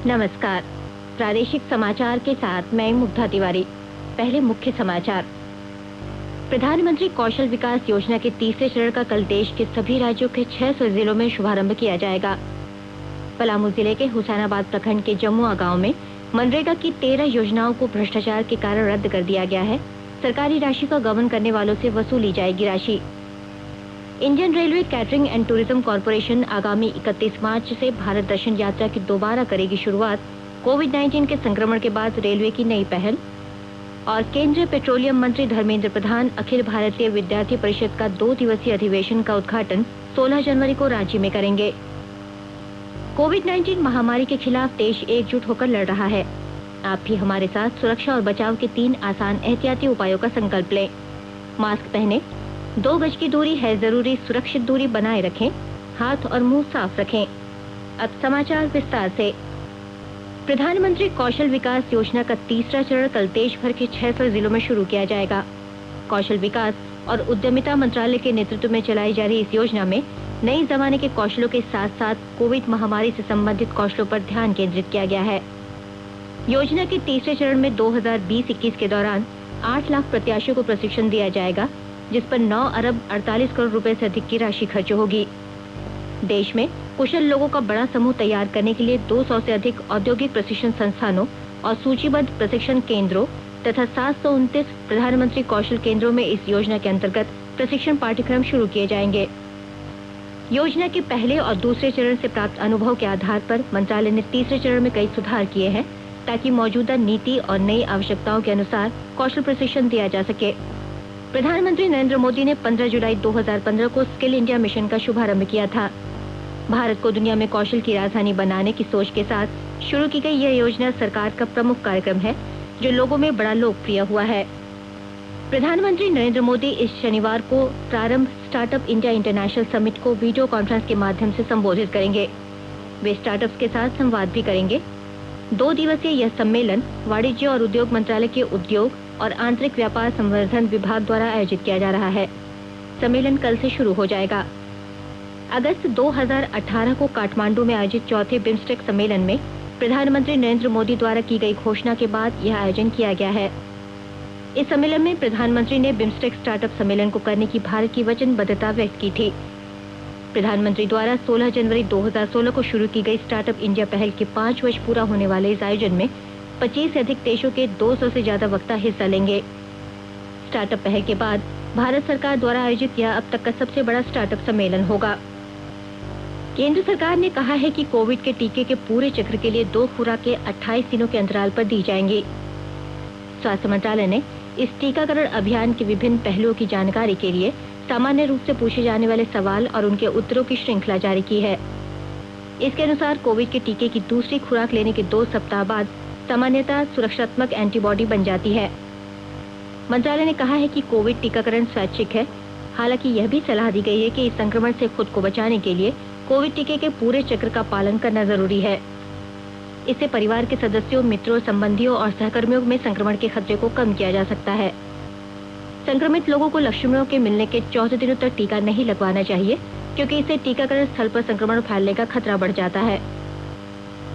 नमस्कार। प्रादेशिक समाचार के साथ मैं मुग्धा तिवारी। पहले मुख्य समाचार। प्रधानमंत्री कौशल विकास योजना के तीसरे चरण का कल देश के सभी राज्यों के 600 जिलों में शुभारंभ किया जाएगा। पलामू जिले के हुसैनाबाद प्रखंड के जमुआ गांव में मनरेगा की 13 योजनाओं को भ्रष्टाचार के कारण रद्द कर दिया गया है। सरकारी राशि का गबन करने वालों से वसूली जाएगी राशि। Indian railway catering and tourism corporation आगामी 31 मार्च से भारत दर्शन यात्रा की दोबारा करेगी शुरुआत। कोविड-19 के संक्रमण के बाद रेलवे की नई पहल। और केंद्रीय पेट्रोलियम मंत्री धर्मेंद्र प्रधान अखिल भारतीय विद्यार्थी परिषद का 2 दिवसीय अधिवेशन का उद्घाटन 16 जनवरी को रांची में करेंगे। कोविड-19 महामारी के खिलाफ देश एकजुट होकर लड़ रहा है। आप भी हमारे साथ सुरक्षा और बचाव के 3 आसान एहतियाती उपायों का संकल्प लें। मास्क पहने, 2 गज की दूरी है जरूरी, सुरक्षित दूरी बनाए रखें, हाथ और मुंह साफ रखें। अब समाचार विस्तार से। प्रधानमंत्री कौशल विकास योजना का तीसरा चरण कल देश भर के 600 जिलों में शुरू किया जाएगा। कौशल विकास और उद्यमिता मंत्रालय के नेतृत्व में चलाई जा रही इस योजना में नए जमाने के कौशलों के साथ साथ कोविड महामारी से संबंधित कौशलों पर ध्यान केंद्रित किया गया है। योजना के तीसरे चरण में 2020-21 के दौरान 8 लाख प्रत्याशियों को प्रशिक्षण दिया जाएगा, जिस पर 9 अरब 48 करोड़ रुपए से अधिक की राशि खर्च होगी। देश में कुशल लोगों का बड़ा समूह तैयार करने के लिए 200 से अधिक औद्योगिक प्रशिक्षण संस्थानों और सूचीबद्ध प्रशिक्षण केंद्रों तथा 729 प्रधानमंत्री कौशल केंद्रों में इस योजना के अंतर्गत प्रशिक्षण पाठ्यक्रम शुरू किए जाएंगे। योजना के पहले और दूसरे चरण से प्राप्त अनुभव के आधार पर मंत्रालय ने तीसरे चरण में कई सुधार किए हैं, ताकि मौजूदा नीति और नई आवश्यकताओं के अनुसार कौशल प्रशिक्षण दिया जा सके। प्रधानमंत्री नरेंद्र मोदी ने 15 जुलाई 2015 को स्किल इंडिया मिशन का शुभारंभ किया था। भारत को दुनिया में कौशल की राजधानी बनाने की सोच के साथ शुरू की गई यह योजना सरकार का प्रमुख कार्यक्रम है, जो लोगों में बड़ा लोकप्रिय हुआ है। प्रधानमंत्री नरेंद्र मोदी इस शनिवार को प्रारंभ स्टार्टअप इंडिया इंटरनेशनल समिट को वीडियो कॉन्फ्रेंस के माध्यम से संबोधित करेंगे। वे स्टार्टअप्स के साथ संवाद भी करेंगे। 2 दिवसीय यह सम्मेलन वाणिज्य और उद्योग मंत्रालय के उद्योग और आंतरिक व्यापार संवर्धन विभाग द्वारा आयोजित किया जा रहा है। सम्मेलन कल से शुरू हो जाएगा। अगस्त 2018 को काठमांडू में आयोजित चौथे बिम्स्टेक सम्मेलन में प्रधानमंत्री नरेंद्र मोदी द्वारा की गई घोषणा के बाद यह आयोजन किया गया है। इस सम्मेलन में प्रधानमंत्री ने बिम्स्टेक स्टार्टअप सम्मेलन को करने की भारत की वचनबद्धता व्यक्त की थी। प्रधानमंत्री द्वारा 16 जनवरी 2016 को शुरू की गई स्टार्टअप इंडिया पहल के 5 वर्ष पूरा होने वाले इस आयोजन में 25 से अधिक देशों के 200 से ज्यादा वक्ता हिस्सा लेंगे। स्टार्टअप पहल के बाद भारत सरकार द्वारा आयोजित यह अब तक का सबसे बड़ा स्टार्टअप सम्मेलन होगा। केंद्र सरकार ने कहा है कि कोविड के टीके के पूरे चक्र के लिए 2 खुराकें 28 दिनों के अंतराल पर दी जाएंगी। स्वास्थ्य मंत्रालय ने इस टीकाकरण अभियान के विभिन्न पहलुओं की जानकारी के लिए सामान्य रूप से पूछे जाने वाले सवाल और उनके उत्तरों की श्रृंखला जारी की है। इसके अनुसार कोविड के टीके की दूसरी खुराक लेने के 2 सप्ताह बाद सामान्यतः सुरक्षात्मक एंटीबॉडी बन जाती है। मंत्रालय ने कहा है कि कोविड टीकाकरण स्वैच्छिक है। हालांकि यह भी सलाह दी गई है कि इस संक्रमण से खुद को बचाने के लिए कोविड टीके के पूरे चक्र का पालन करना जरूरी है। इससे परिवार के सदस्यों, मित्रों, संबंधियों और सहकर्मियों में संक्रमण के खतरे को कम किया जा सकता है। संक्रमित लोगों को लक्षणों के मिलने के 14 दिनों तक टीका नहीं लगवाना चाहिए, क्योंकि इससे टीकाकरण स्थल पर संक्रमण फैलने का खतरा बढ़ जाता है।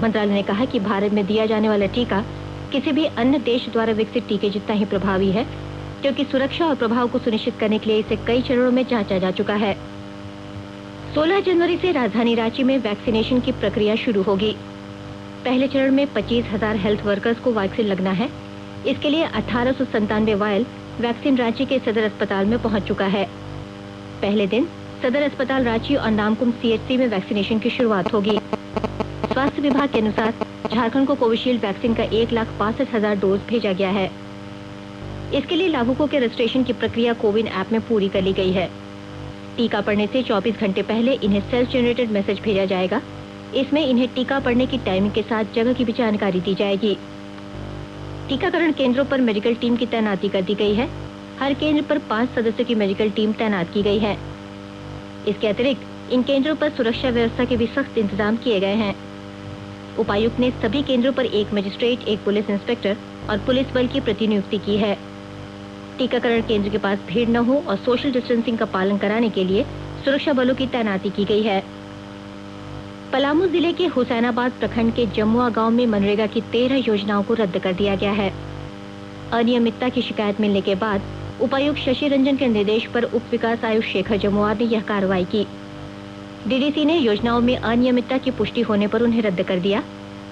मंत्रालय ने कहा कि भारत में दिया जाने वाला टीका किसी भी अन्य देश द्वारा विकसित टीके जितना ही प्रभावी है, क्योंकि सुरक्षा और प्रभाव को सुनिश्चित करने के लिए इसे कई चरणों में जांचा जा चुका है। 16 जनवरी से राजधानी रांची में वैक्सीनेशन की प्रक्रिया शुरू होगी। पहले चरण में 25,000 हेल्थ वर्कर्स को वैक्सीन लगना है। इसके लिए 1897 वायल वैक्सीन रांची के सदर अस्पताल में पहुंच चुका है। पहले दिन सदर अस्पताल रांची और नामकुम सीएचसी में वैक्सीनेशन की शुरुआत होगी। स्वास्थ्य विभाग के अनुसार झारखंड को कोविशील्ड वैक्सीन का 1,62,000 डोज भेजा गया है। इसके लिए लाभुकों के रजिस्ट्रेशन की प्रक्रिया कोविन ऐप में पूरी कर ली गई है। टीका पड़ने से 24 घंटे पहले इन्हें सेल्फ जनरेटेड मैसेज भेजा जाएगा। इसमें इन्हें टीका पड़ने की टाइमिंग के साथ जगह की भी जानकारी दी जाएगी। टीकाकरण केंद्रों पर मेडिकल टीम की तैनाती कर दी गई है। हर केंद्र पर 5 सदस्यों की मेडिकल टीम तैनात की गई है। इसके अतिरिक्त इन केंद्रों पर सुरक्षा व्यवस्था के भी सख्त इंतजाम किए गए हैं। उपायुक्त ने सभी केंद्रों पर एक मजिस्ट्रेट, एक पुलिस इंस्पेक्टर और पुलिस बल की प्रतिनियुक्ति की है। टीकाकरण केंद्र के पास भीड़ न हो और सोशल डिस्टेंसिंग का पालन कराने के लिए सुरक्षा बलों की तैनाती की गई है। पलामू जिले के हुसैनाबाद प्रखंड के जमुआ गांव में मनरेगा की 13 योजनाओं को रद्द कर दिया गया है। अनियमितता की शिकायत मिलने के बाद उपायुक्त शशि रंजन के निर्देश पर उप विकास आयुक्त शेखर जमुआर ने यह कार्रवाई की। डीडीसी ने योजनाओं में अनियमितता की पुष्टि होने पर उन्हें रद्द कर दिया।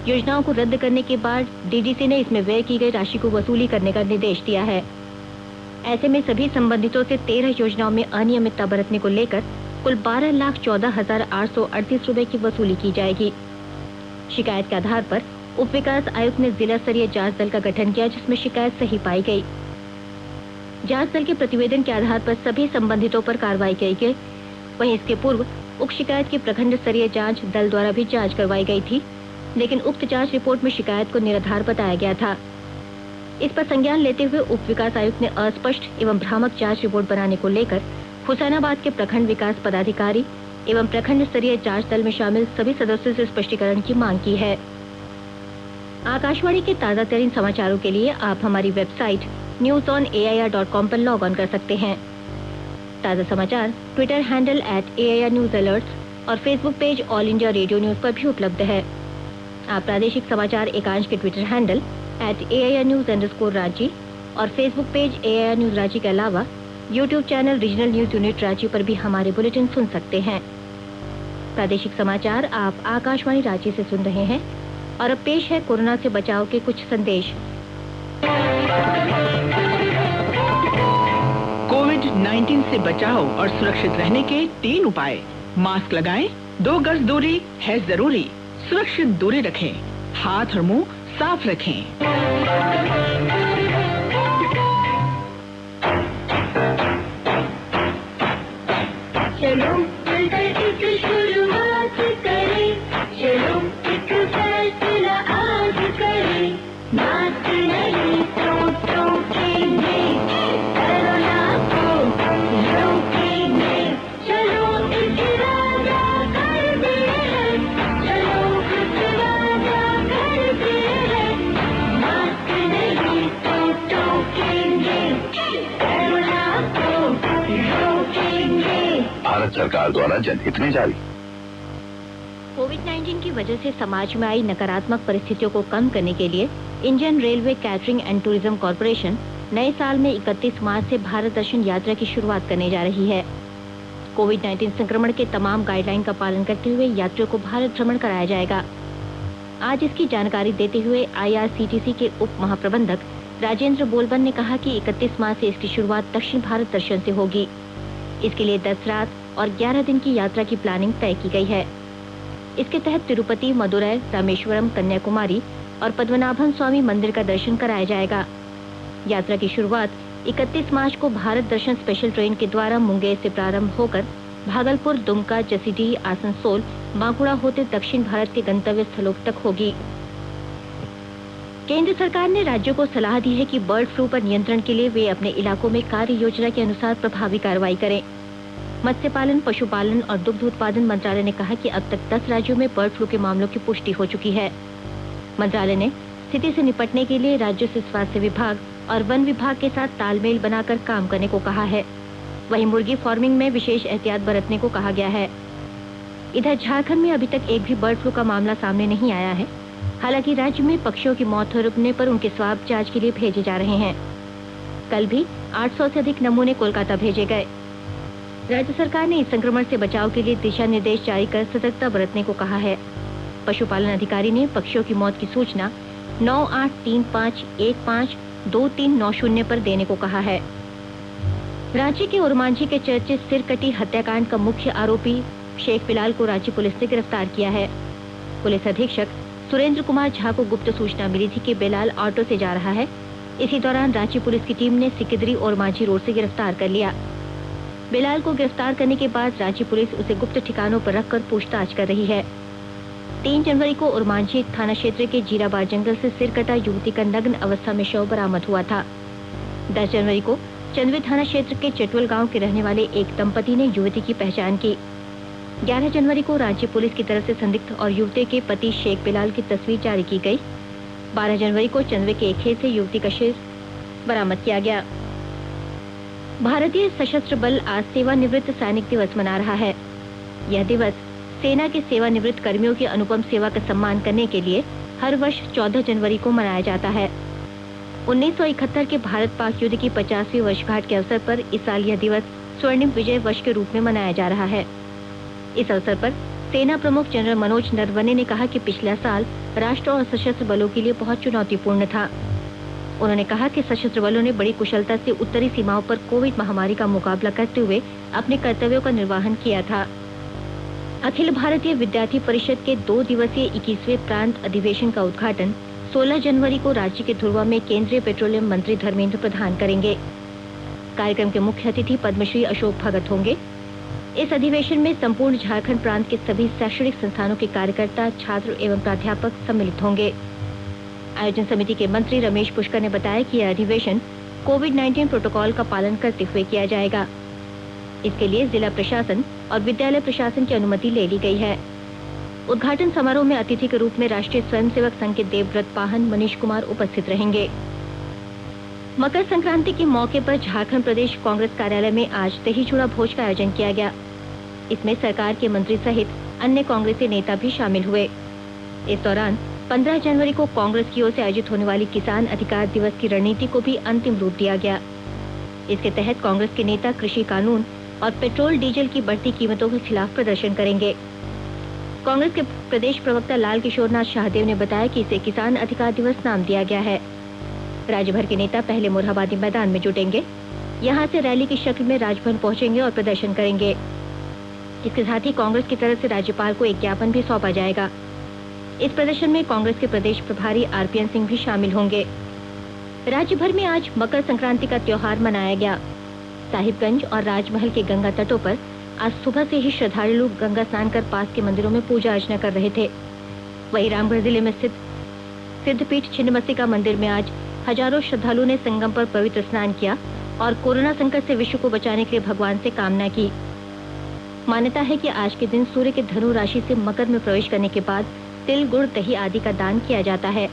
योजनाओं को रद्द करने के बाद डीडीसी ने इसमें व्यय की गई राशि को वसूली करने का निर्देश दिया है। ऐसे में सभी संबंधितों से 13 योजनाओं में अनियमितता बरतने को लेकर कुल 12,14,838 रुपए की वसूली की जाएगी। शिकायत के आधार पर उप विकास आयुक्त ने जिला स्तरीय जांच दल का गठन किया, जिसमें शिकायत सही पाई गई। जांच दल के प्रतिवेदन के आधार पर सभी संबंधितों पर कार्रवाई की गई। वहीं इसके पूर्व उक्त शिकायत की प्रखंड स्तरीय जांच दल द्वारा भी जांच करवाई गई थी, लेकिन उक्त जांच रिपोर्ट में शिकायत को निराधार बताया गया था। इस पर संज्ञान लेते हुए उप विकास आयुक्त ने अस्पष्ट एवं भ्रामक जांच रिपोर्ट बनाने को लेकर हुसैनाबाद के प्रखंड विकास पदाधिकारी एवं प्रखंड स्तरीय जांच दल में शामिल सभी सदस्यों से स्पष्टीकरण की मांग की है। आकाशवाणी के ताजा तरीन समाचारों के लिए आप हमारी वेबसाइट newsonair.com पर लॉग ऑन कर सकते हैं। ताजा समाचार Twitter handle @AIR News Alerts और Facebook page all India radio news पर भी उपलब्ध है। आप प्रादेशिक समाचार एकांश के ट्विटर हैंडल @AIR News_Ranchi और Facebook page AIR News Ranchi के अलावा YouTube channel regional news unit Ranchi पर भी हमारे बुलेटिन सुन सकते हैं। प्रादेशिक समाचार आप आकाशवाणी रांची से सुन रहे हैं और अब पेश है कोरोना से बचाव के कुछ संदेश। कोविड-19 से बचाव और सुरक्षित रहने के 3 उपाय। मास्क लगाएं, 2 गज दूरी है जरूरी, सुरक्षित दूरी रखें, हाथ और मुंह साफ रखें। चलो मिलकर एक शुरुआत करें, चलो एक फैसला आज करें, मास्क नहीं तो टोकेंगे, कोरोना को रोकेंगे, चलो एक इरादा करते हैं, चलो एक इरादा करते हैं, मास्क नहीं तो टोकेंगे, कोरोना को रोकेंगे। भारत सरकार द्वारा जनहित में जारी। कोविड-19 की वजह से समाज में आई नकारात्मक परिस्थितियों को कम करने के लिए Indian railway catering and tourism corporation नए साल में 31 मार्च से भारत दर्शन यात्रा की शुरुआत करने जा रही है। कोविड-19 संक्रमण के तमाम गाइडलाइन का पालन करते हुए यात्रियों को भारत भ्रमण कराया जाएगा। आज इसकी जानकारी देते हुए IRCTC के उप महाप्रबंधक राजेंद्र बोलबन ने कहा कि 31 मार्च से इसकी शुरुआत दक्षिण भारत दर्शन से होगी। इसके लिए 10 रात और 11 दिन की यात्रा की प्लानिंग तय की गई है। इसके तहत तिरुपति, मदुरै, रामेश्वरम, कन्याकुमारी और पद्मनाभन स्वामी मंदिर का दर्शन कराया जाएगा। यात्रा की शुरुआत 31 मार्च को भारत दर्शन स्पेशल ट्रेन के द्वारा मुंगेर से प्रारंभ होकर भागलपुर, दुमका, जसीडीह, आसनसोल, बांकुड़ा होते दक्षिण भारत के गंतव्य स्थलों तक होगी। केंद्र सरकार ने राज्यों को सलाह दी है कि बर्ड फ्लू पर नियंत्रण के लिए वे अपने इलाकों में कार्य योजना के अनुसार प्रभावी कार्रवाई करें। मत्स्य पालन, पशुपालन और दुग्ध उत्पादन मंत्रालय ने कहा कि अब तक 10 राज्यों में बर्ड फ्लू के मामलों की पुष्टि हो चुकी है। मंत्रालय ने स्थिति से निपटने के लिए राज्यों से स्वास्थ्य विभाग और वन विभाग के साथ तालमेल बनाकर काम करने को कहा है। वहीं मुर्गी फार्मिंग में विशेष एहतियात बरतने को कहा गया है। इधर झारखंड में अभी तक एक भी बर्ड फ्लू का मामला सामने नहीं आया है। हालांकि राज्य में पक्षियों की मौत होने पर उनके स्वाब जांच के लिए भेजे जा रहे हैं। कल भी 800 से अधिक नमूने कोलकाता भेजे गए। राज्य सरकार ने इस संक्रमण से बचाव के लिए दिशा निर्देश जारी कर सतर्कता बरतने को कहा है। पशुपालन अधिकारी ने पक्षियों की मौत की सूचना 9835152390 पर देने को कहा है। रांची के ओरमांझी के चर्चित सिरकटी हत्याकांड का मुख्य आरोपी शेख बिलाल को रांची पुलिस ने गिरफ्तार किया है। पुलिस अधीक्षक सुरेंद्र कुमार झा को गुप्त सूचना मिली थी कि बिलाल ऑटो से जा रहा है। इसी दौरान रांची पुलिस की टीम ने सिकिदरी और मांझी रोड से गिरफ्तार कर लिया। बिलाल को गिरफ्तार करने के बाद रांची पुलिस उसे गुप्त ठिकानों पर रखकर पूछताछ कर रही है। 3 जनवरी को ओरमांझी थाना क्षेत्र के जीराबाद जंगल से सिरकटा युवती का नग्न अवस्था में शव बरामद हुआ था। 10 जनवरी को चंदवी थाना क्षेत्र के चटवल गांव के रहने वाले एक दंपति ने युवती की पहचान की। 11 जनवरी को राज्य पुलिस की तरफ से संदिग्ध और युवती के पति शेख बिलाल की तस्वीर जारी की गई। 12 जनवरी को चंदवे के एक खेत से युवती का शव बरामद किया गया। भारतीय सशस्त्र बल आज सेवानिवृत्त सैनिक दिवस मना रहा है। यह दिवस सेना के सेवानिवृत्त कर्मियों की अनुपम सेवा का सम्मान करने के लिए हर वर्ष 14 जनवरी को मनाया जाता है। 1971 के भारत पाक युद्ध की 50वीं वर्षगांठ के अवसर पर इस साल यह दिवस स्वर्णिम विजय वर्ष के रूप में मनाया जा रहा है। इस अवसर पर सेना प्रमुख जनरल मनोज नरवणे ने कहा कि पिछला साल राष्ट्र और सशस्त्र बलों के लिए बहुत चुनौतीपूर्ण था। उन्होंने कहा कि सशस्त्र बलों ने बड़ी कुशलता से उत्तरी सीमाओं पर कोविड महामारी का मुकाबला करते हुए अपने कर्तव्यों का निर्वहन किया था। अखिल भारतीय विद्यार्थी परिषद के 2 दिवसीय 21वें प्रांत अधिवेशन का उद्घाटन 16 जनवरी को रांची के धुर्वा में केंद्रीय पेट्रोलियम मंत्री धर्मेंद्र प्रधान करेंगे। कार्यक्रम के मुख्य अतिथि पद्मश्री अशोक भगत होंगे। इस अधिवेशन में संपूर्ण झारखंड प्रांत के सभी शैक्षणिक संस्थानों के कार्यकर्ता, छात्र एवं प्राध्यापक सम्मिलित होंगे। आयोजन समिति के मंत्री रमेश पुष्कर ने बताया कि यह अधिवेशन कोविड-19 प्रोटोकॉल का पालन करते हुए किया जाएगा। इसके लिए जिला प्रशासन और विद्यालय प्रशासन की अनुमति ले ली गई है। उद्घाटन समारोह में अतिथि के रूप में राष्ट्रीय स्वयंसेवक संघ के देवव्रत पाहन मनीष कुमार उपस्थित रहेंगे। मकर संक्रांति के मौके पर झारखंड प्रदेश कांग्रेस कार्यालय में आज दही चूड़ा भोज का आयोजन किया गया। इसमें सरकार के मंत्री सहित अन्य कांग्रेसी नेता भी शामिल हुए। इस दौरान 15 जनवरी को कांग्रेस की ओर से आयोजित होने वाली किसान अधिकार दिवस की रणनीति को भी अंतिम रूप दिया गया। इसके तहत कांग्रेस के नेता कृषि कानून और पेट्रोल डीजल की बढ़ती कीमतों के खिलाफ प्रदर्शन करेंगे। कांग्रेस के प्रदेश प्रवक्ता लाल किशोरनाथ शाहदेव ने बताया कि इसे किसान अधिकार दिवस नाम दिया गया है। राज्य भर के नेता पहले मोरहाबादी मैदान में जुटेंगे। यहां से रैली की शक्ल में राजभवन पहुंचेंगे और प्रदर्शन करेंगे। इसके साथ ही कांग्रेस की तरफ से राज्यपाल को एक ज्ञापन भी सौंपा जाएगा। इस प्रदर्शन में कांग्रेस के प्रदेश प्रभारी आरपीएन सिंह भी शामिल होंगे। राज्य भर में आज मकर संक्रांति का त्योहार मनाया गया। साहिबगंज और राजमहल के गंगा तटों पर आज सुबह से ही श्रद्धालु गंगा स्नान कर पास के मंदिरों में पूजा अर्चना कर रहे थे। वहीं रामगढ़ जिले में स्थित सिद्धपीठ छिन्नमस्तिका मंदिर में आज हजारों श्रद्धालुओं ने संगम पर पवित्र स्नान किया और कोरोना संकट से विश्व को बचाने के लिए भगवान से कामना की। मान्यता है कि आज के दिन सूर्य के धनु राशि से मकर में प्रवेश करने के बाद तिल, गुड़, दही आदि का दान किया जाता है।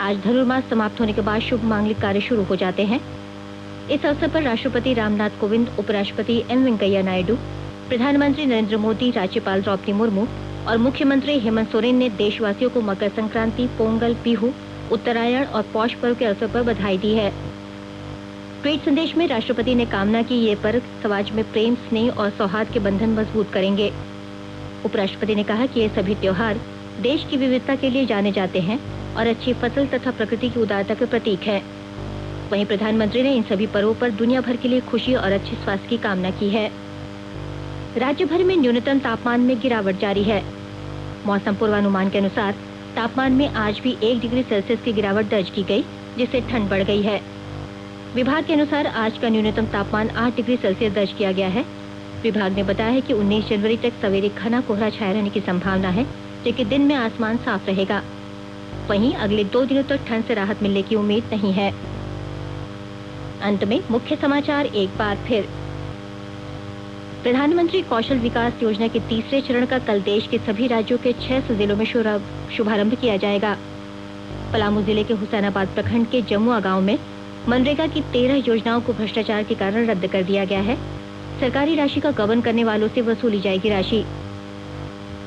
आज धनुर्मास समाप्त होने के बाद शुभ मांगलिक कार्य शुरू हो जाते हैं। इस अवसर पर राष्ट्रपति रामनाथ कोविंद, उपराष्ट्रपति एम वेंकैया नायडू, प्रधानमंत्री नरेंद्र मोदी, राज्यपाल द्रौपदी मुर्मू और मुख्यमंत्री हेमंत सोरेन ने देशवासियों को मकर संक्रांति, पोंगल, बिहू, उत्तरायण और पौष पर्व के अवसर पर बधाई दी है। ट्वीट संदेश में राष्ट्रपति ने कामना की ये पर्व समाज में प्रेम, स्नेह और सौहार्द के बंधन मजबूत करेंगे। उपराष्ट्रपति ने कहा कि ये सभी त्योहार देश की विविधता के लिए जाने जाते हैं और अच्छी फसल तथा प्रकृति की उदारता के प्रतीक है। वहीं प्रधानमंत्री ने इन सभी पर्वों पर दुनिया भर के लिए खुशी और अच्छे स्वास्थ्य की कामना की है। राज्य भर में न्यूनतम तापमान में गिरावट जारी है। मौसम पूर्वानुमान के अनुसार तापमान में आज भी 1 डिग्री सेल्सियस की गिरावट दर्ज की गई, जिससे ठंड बढ़ गई है। विभाग के अनुसार आज का न्यूनतम तापमान 8 डिग्री सेल्सियस दर्ज किया गया है। विभाग ने बताया है कि 19 जनवरी तक सवेरे घना कोहरा छाये रहने की संभावना है, जबकि दिन में आसमान साफ रहेगा। वहीं अगले 2 दिनों तक ठंड से राहत मिलने की उम्मीद नहीं है। अंत में मुख्य समाचार एक बार फिर। प्रधानमंत्री कौशल विकास योजना के तीसरे चरण का कल देश के सभी राज्यों के 6 जिलों में शुभारंभ किया जाएगा। पलामू जिले के हुसैनाबाद प्रखंड के जमुआ गांव में मनरेगा की 13 योजनाओं को भ्रष्टाचार के कारण रद्द कर दिया गया है। सरकारी राशि का गबन करने वालों से वसूली जाएगी राशि।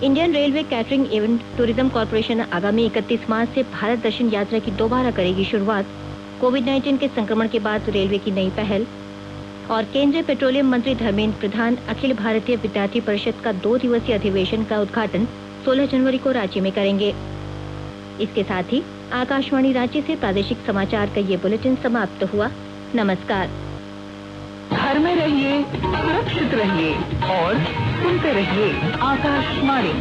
इंडियन रेलवे कैटरिंग एवं टूरिज्म कॉर्पोरेशन आगामी 31 मार्च से भारत दर्शन यात्रा की दोबारा करेगी शुरुआत। कोविड-19 के संक्रमण के बाद रेलवे की नई पहल। और केंद्रीय पेट्रोलियम मंत्री धर्मेंद्र प्रधान अखिल भारतीय विद्यार्थी परिषद का 2 दिवसीय अधिवेशन का उद्घाटन 16 जनवरी को रांची में करेंगे। इसके साथ ही आकाशवाणी रांची से प्रादेशिक समाचार का ये बुलेटिन समाप्त हुआ। नमस्कार। घर में रहिए, सुरक्षित रहिए और सुनते रहिए आकाशवाणी।